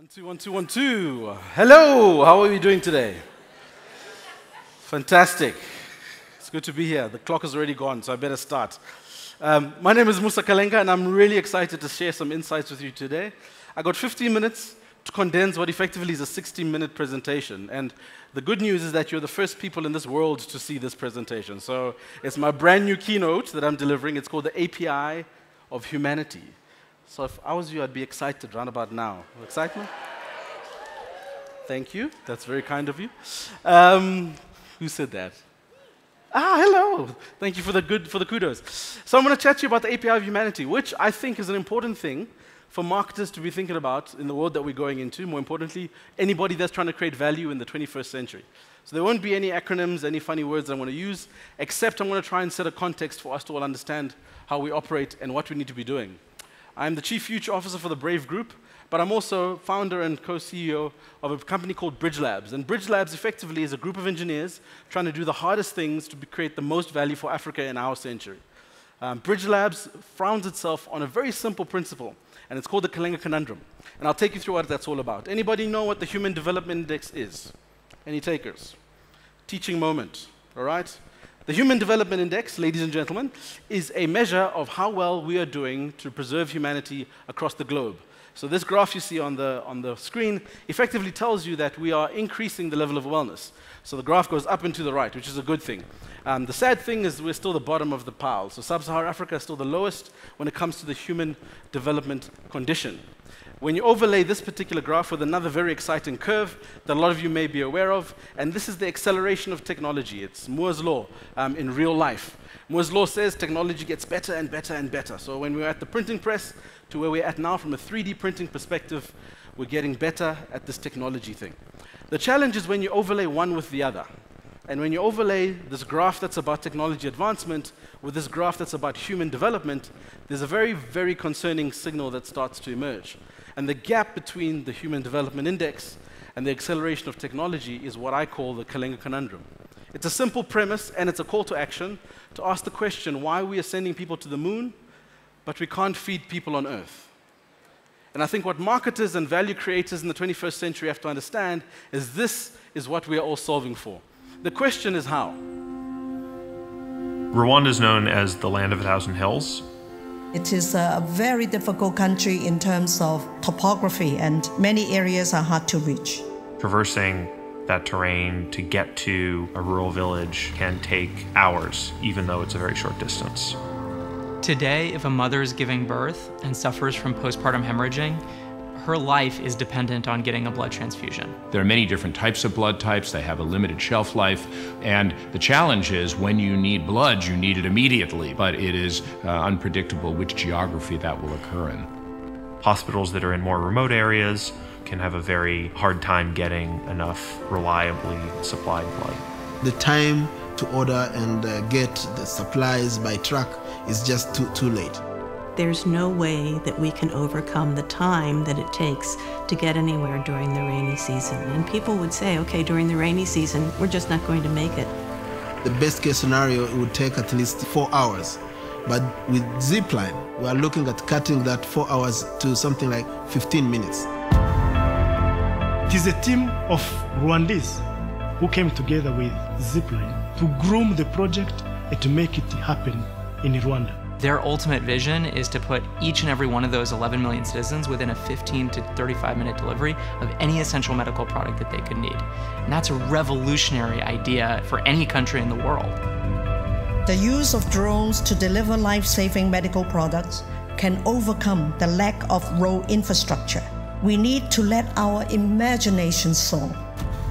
1, 2, 1, 2, 1, 2. Hello, how are we doing today? Fantastic. It's good to be here. The clock is already gone, so I better start. My name is Musa Kalenga, and I'm really excited to share some insights with you today. I got 15 minutes to condense what effectively is a 60-minute presentation. And the good news is that you're the first people in this world to see this presentation. So it's my brand new keynote that I'm delivering. It's called the API of Humanity. So if I was you, I'd be excited round about now. Excitement? Thank you. That's very kind of you. Who said that? Hello. Thank you for the kudos. So I'm going to chat to you about the API of Humanity, which I think is an important thing for marketers to be thinking about in the world that we're going into. More importantly, anybody that's trying to create value in the 21st century. So there won't be any acronyms, any funny words I'm going to use, except I'm going to try and set a context for us to all understand how we operate and what we need to be doing. I'm the Chief Future Officer for the Brave Group, but I'm also founder and co-CEO of a company called Bridge Labs. And Bridge Labs effectively is a group of engineers trying to do the hardest things to create the most value for Africa in our century. Bridge Labs founds itself on a very simple principle, and it's called the Kalinga Conundrum. And I'll take you through what that's all about. Anybody know what the Human Development Index is? Any takers? Teaching moment, all right? The Human Development Index, ladies and gentlemen, is a measure of how well we are doing to preserve humanity across the globe. So this graph you see on the screen effectively tells you that we are increasing the level of wellness. So the graph goes up and to the right, which is a good thing. The sad thing is we're still the bottom of the pile. So Sub-Saharan Africa is still the lowest when it comes to the human development condition. When you overlay this particular graph with another very exciting curve that a lot of you may be aware of, and this is the acceleration of technology. It's Moore's law in real life. Moore's law says technology gets better and better and better. So when we're at the printing press to where we're at now from a 3D printing perspective, we're getting better at this technology thing. The challenge is when you overlay one with the other. And when you overlay this graph that's about technology advancement with this graph that's about human development, there's a very, very concerning signal that starts to emerge. And the gap between the Human Development Index and the acceleration of technology is what I call the Kalinga Conundrum. It's a simple premise, and it's a call to action to ask the question why we are sending people to the moon, but we can't feed people on Earth. And I think what marketers and value creators in the 21st century have to understand is this is what we are all solving for. The question is how? Rwanda is known as the land of 1,000 hills. It is a very difficult country in terms of topography, and many areas are hard to reach. Traversing that terrain to get to a rural village can take hours, even though it's a very short distance. Today, if a mother is giving birth and suffers from postpartum hemorrhaging, her life is dependent on getting a blood transfusion. There are many different types of blood types. They have a limited shelf life. And the challenge is when you need blood, you need it immediately. But it is unpredictable which geography that will occur in. Hospitals that are in more remote areas can have a very hard time getting enough reliably supplied blood. The time to order and get the supplies by truck is just too late. There's no way that we can overcome the time that it takes to get anywhere during the rainy season. And people would say, okay, during the rainy season, we're just not going to make it. The best case scenario, it would take at least 4 hours. But with Zipline, we are looking at cutting that 4 hours to something like 15 minutes. It is a team of Rwandese who came together with Zipline to groom the project and to make it happen in Rwanda. Their ultimate vision is to put each and every one of those 11 million citizens within a 15 to 35-minute delivery of any essential medical product that they could need. And that's a revolutionary idea for any country in the world. The use of drones to deliver life-saving medical products can overcome the lack of road infrastructure. We need to let our imagination soar.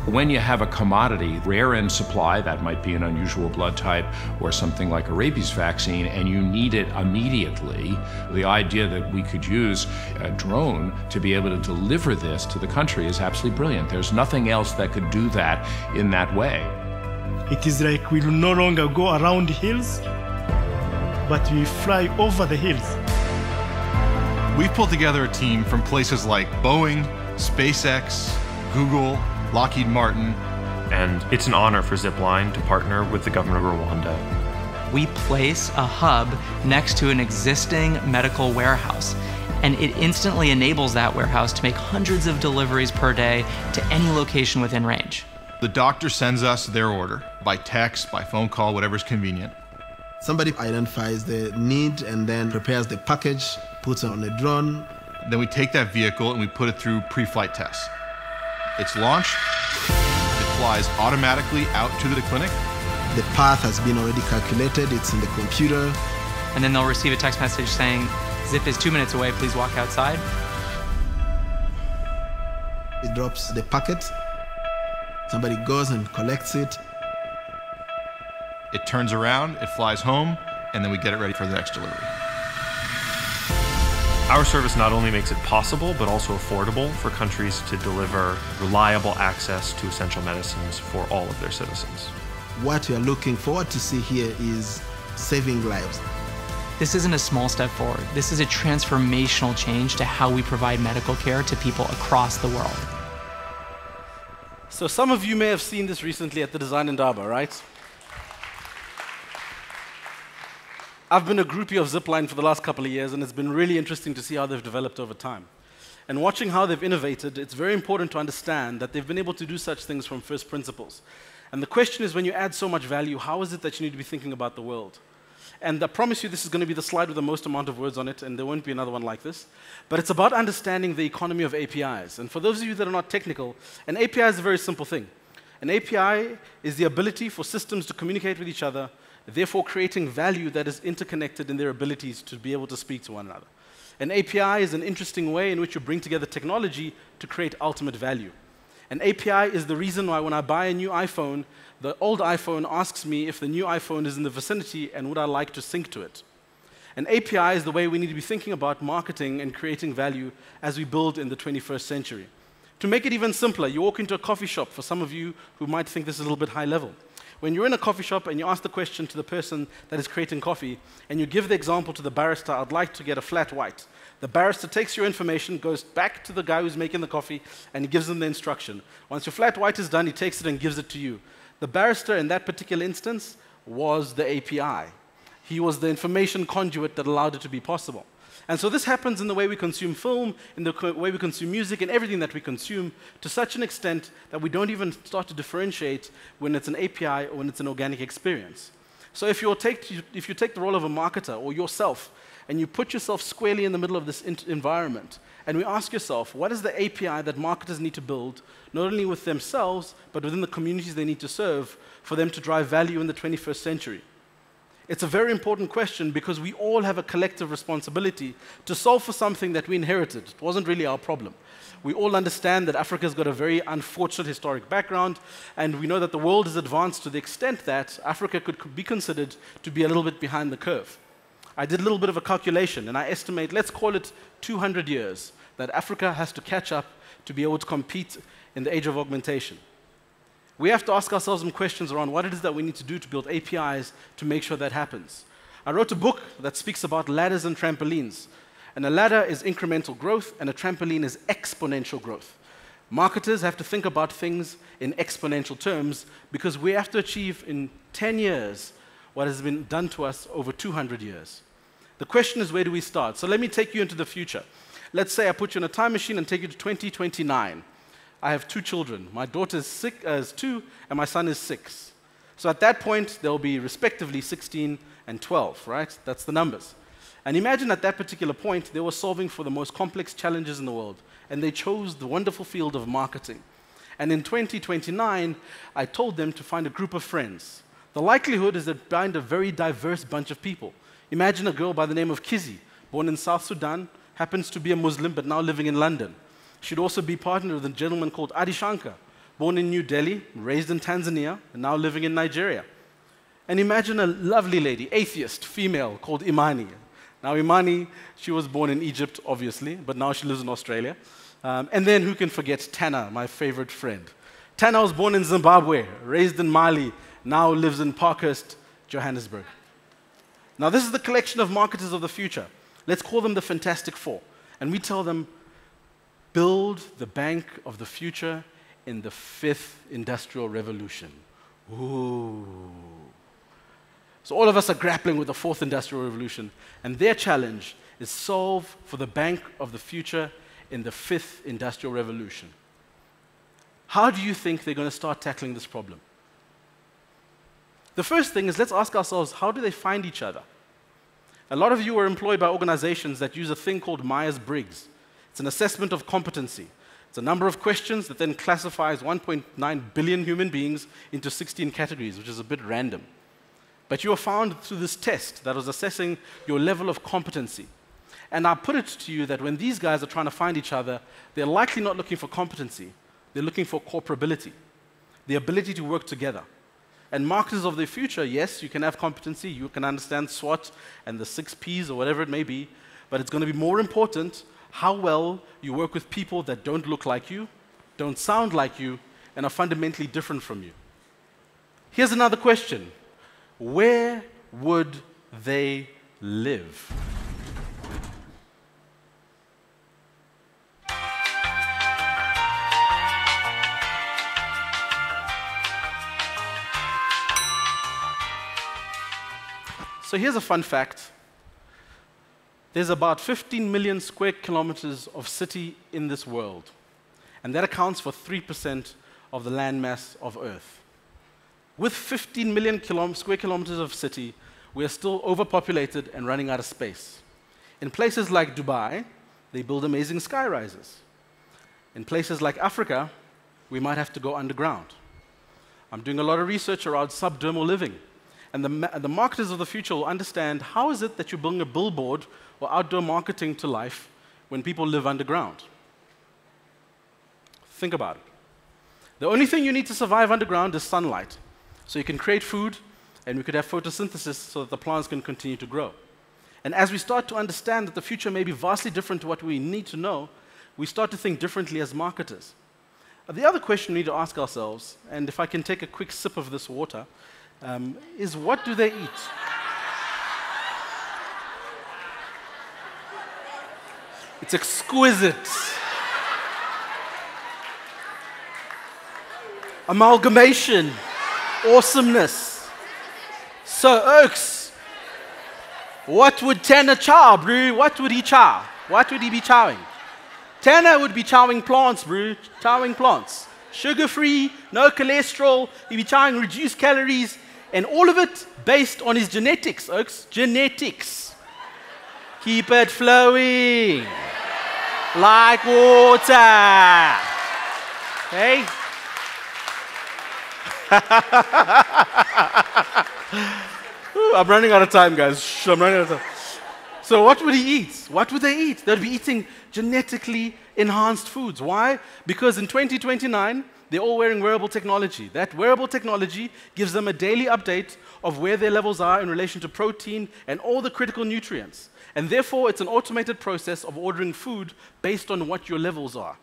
When you have a commodity, rare in supply, that might be an unusual blood type or something like a rabies vaccine, and you need it immediately, the idea that we could use a drone to be able to deliver this to the country is absolutely brilliant. There's nothing else that could do that in that way. It is like we will no longer go around hills, but we fly over the hills. We've pulled together a team from places like Boeing, SpaceX, Google, Lockheed Martin. And it's an honor for Zipline to partner with the government of Rwanda. We place a hub next to an existing medical warehouse. and it instantly enables that warehouse to make hundreds of deliveries per day to any location within range. The doctor sends us their order by text, by phone call, whatever's convenient. Somebody identifies the need and then prepares the package, puts it on a drone. Then we take that vehicle and we put it through pre-flight tests. It's launched, it flies automatically out to the clinic. The path has been already calculated, it's in the computer. And then they'll receive a text message saying, Zip is 2 minutes away, please walk outside. It drops the packet, somebody goes and collects it. It turns around, it flies home, and then we get it ready for the next delivery. Our service not only makes it possible, but also affordable for countries to deliver reliable access to essential medicines for all of their citizens. What we are looking forward to see here is saving lives. This isn't a small step forward. This is a transformational change to how we provide medical care to people across the world. So some of you may have seen this recently at the Design Indaba, right? I've been a groupie of Zipline for the last couple of years, and it's been really interesting to see how they've developed over time. And watching how they've innovated, it's very important to understand that they've been able to do such things from first principles. And the question is, when you add so much value, how is it that you need to be thinking about the world? And I promise you this is going to be the slide with the most amount of words on it, and there won't be another one like this. But it's about understanding the economy of APIs. And for those of you that are not technical, an API is a very simple thing. An API is the ability for systems to communicate with each other, therefore creating value that is interconnected in their abilities to be able to speak to one another. An API is an interesting way in which you bring together technology to create ultimate value. An API is the reason why when I buy a new iPhone, the old iPhone asks me if the new iPhone is in the vicinity and would I like to sync to it. An API is the way we need to be thinking about marketing and creating value as we build in the 21st century. To make it even simpler, you walk into a coffee shop, for some of you who might think this is a little bit high level. When you're in a coffee shop and you ask the question to the person that is creating coffee, and you give the example to the barista, I'd like to get a flat white. The barista takes your information, goes back to the guy who's making the coffee, and he gives them the instruction. Once your flat white is done, he takes it and gives it to you. The barista in that particular instance was the API. He was the information conduit that allowed it to be possible. And so this happens in the way we consume film, in the way we consume music, and everything that we consume, to such an extent that we don't even start to differentiate when it's an API or when it's an organic experience. So if you take the role of a marketer or yourself, and you put yourself squarely in the middle of this environment, and we ask yourself, what is the API that marketers need to build, not only with themselves, but within the communities they need to serve, for them to drive value in the 21st century? It's a very important question because we all have a collective responsibility to solve for something that we inherited. It wasn't really our problem. We all understand that Africa's got a very unfortunate historic background, and we know that the world has advanced to the extent that Africa could be considered to be a little bit behind the curve. I did a little bit of a calculation, and I estimate, let's call it 200 years, that Africa has to catch up to be able to compete in the age of augmentation. We have to ask ourselves some questions around what it is that we need to do to build APIs to make sure that happens. I wrote a book that speaks about ladders and trampolines. And a ladder is incremental growth, and a trampoline is exponential growth. Marketers have to think about things in exponential terms because we have to achieve in 10 years what has been done to us over 200 years. The question is, where do we start? So let me take you into the future. Let's say I put you in a time machine and take you to 2029. I have 2 children. My daughter is 2, and my son is 6. So at that point, they'll be respectively 16 and 12, right? That's the numbers. And imagine at that particular point, they were solving for the most complex challenges in the world, and they chose the wonderful field of marketing. And in 2029, I told them to find a group of friends. The likelihood is that find a very diverse bunch of people. Imagine a girl by the name of Kizzy, born in South Sudan, happens to be a Muslim, but now living in London. She'd also be partnered with a gentleman called Adi Shankar, born in New Delhi, raised in Tanzania, and now living in Nigeria. And imagine a lovely lady, atheist, female, called Imani. Now Imani, she was born in Egypt, obviously, but now she lives in Australia. And then who can forget Tana, my favorite friend. Tana was born in Zimbabwe, raised in Mali, now lives in Parkhurst, Johannesburg. Now this is the collection of marketers of the future. Let's call them the Fantastic Four. And we tell them, build the bank of the future in the 5th industrial revolution. Ooh. So all of us are grappling with the 4th industrial revolution, and their challenge is solve for the bank of the future in the 5th industrial revolution. How do you think they're going to start tackling this problem? The first thing is, let's ask ourselves, how do they find each other? A lot of you are employed by organizations that use a thing called Myers-Briggs. It's an assessment of competency. It's a number of questions that then classifies 1.9 billion human beings into 16 categories, which is a bit random. But you are found through this test that was assessing your level of competency. And I put it to you that when these guys are trying to find each other, they're likely not looking for competency. They're looking for cooperability, the ability to work together. And marketers of the future, yes, you can have competency, you can understand SWOT and the 6 Ps or whatever it may be, but it's going to be more important how well you work with people that don't look like you, don't sound like you, and are fundamentally different from you. Here's another question. Where would they live? So here's a fun fact. There's about 15 million square kilometers of city in this world, and that accounts for 3% of the landmass of Earth. With 15 million square kilometers of city, we are still overpopulated and running out of space. In places like Dubai, they build amazing sky rises. In places like Africa, we might have to go underground. I'm doing a lot of research around subdermal living. And the marketers of the future will understand how is it that you bring a billboard or outdoor marketing to life when people live underground. Think about it. The only thing you need to survive underground is sunlight. So you can create food, and we could have photosynthesis so that the plants can continue to grow. And as we start to understand that the future may be vastly different to what we need to know, we start to think differently as marketers. The other question we need to ask ourselves, and if I can take a quick sip of this water, is what do they eat? It's exquisite. Amalgamation. Awesomeness. So, Oaks, what would Tanner chow, bro? What would he chow? What would he be chowing? Tanner would be chowing plants, bro. Chowing plants. Sugar-free, no cholesterol. He'd be chowing reduced calories. And all of it based on his genetics, Oaks. Genetics. Keep it flowing. Like water. Okay? Ooh, I'm running out of time, guys. Shh, I'm running out of time. So what would he eat? What would they eat? They'd be eating genetically enhanced foods. Why? Because in 2029, they're all wearing wearable technology. That wearable technology gives them a daily update of where their levels are in relation to protein and all the critical nutrients. And therefore, it's an automated process of ordering food based on what your levels are.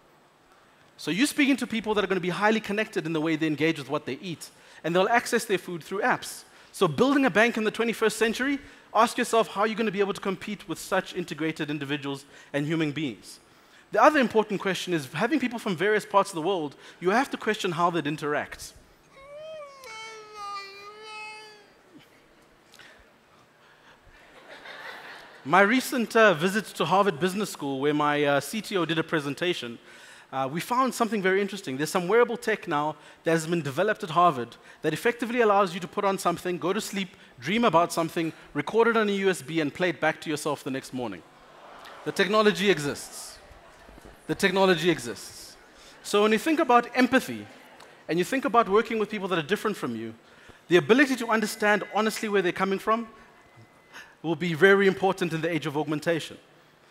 So you're speaking to people that are going to be highly connected in the way they engage with what they eat. And they'll access their food through apps. So building a bank in the 21st century, ask yourself how you're going to be able to compete with such integrated individuals and human beings. The other important question is, having people from various parts of the world, you have to question how they'd interact. My recent visit to Harvard Business School, where my CTO did a presentation, we found something very interesting. There's some wearable tech now that has been developed at Harvard that effectively allows you to put on something, go to sleep, dream about something, record it on a USB, and play it back to yourself the next morning. The technology exists. The technology exists. So when you think about empathy, and you think about working with people that are different from you, the ability to understand honestly where they're coming from will be very important in the age of augmentation.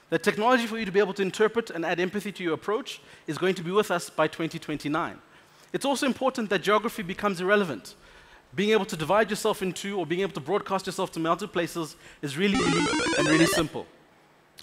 The technology for you to be able to interpret and add empathy to your approach is going to be with us by 2029. It's also important that geography becomes irrelevant. Being able to divide yourself into, or being able to broadcast yourself to multiple places is really easy and really simple.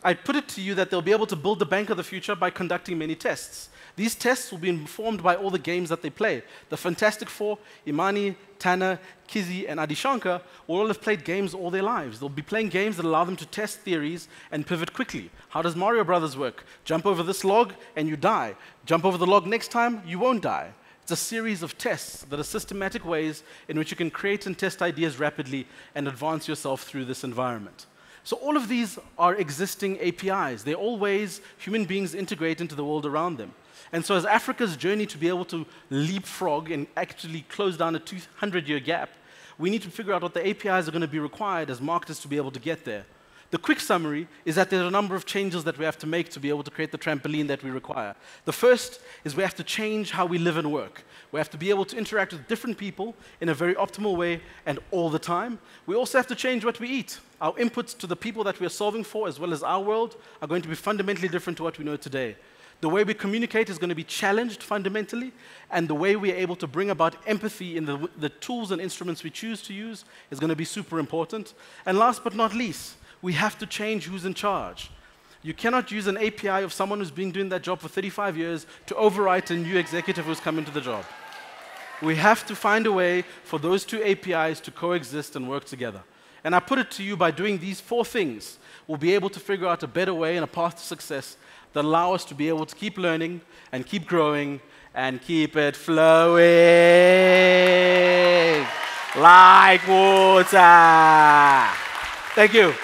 I put it to you that they'll be able to build the bank of the future by conducting many tests. These tests will be informed by all the games that they play. The Fantastic Four, Imani, Tanner, Kizzy, and Adishankar will all have played games all their lives. They'll be playing games that allow them to test theories and pivot quickly. How does Mario Brothers work? Jump over this log and you die. Jump over the log next time, you won't die. It's a series of tests that are systematic ways in which you can create and test ideas rapidly and advance yourself through this environment. So all of these are existing APIs. They're all ways human beings integrate into the world around them. And so as Africa's journey to be able to leapfrog and actually close down a 200-year gap, we need to figure out what the APIs are going to be required as marketers to be able to get there. The quick summary is that there are a number of changes that we have to make to be able to create the trampoline that we require. The first is we have to change how we live and work. We have to be able to interact with different people in a very optimal way and all the time. We also have to change what we eat. Our inputs to the people that we are solving for, as well as our world, are going to be fundamentally different to what we know today. The way we communicate is going to be challenged fundamentally, and the way we are able to bring about empathy in the tools and instruments we choose to use is going to be super important. And last but not least, we have to change who's in charge. You cannot use an API of someone who's been doing that job for 35 years to overwrite a new executive who's come into the job. We have to find a way for those two APIs to coexist and work together. And I put it to you, by doing these 4 things, we'll be able to figure out a better way and a path to success that allow us to be able to keep learning and keep growing and keep it flowing like water. Thank you.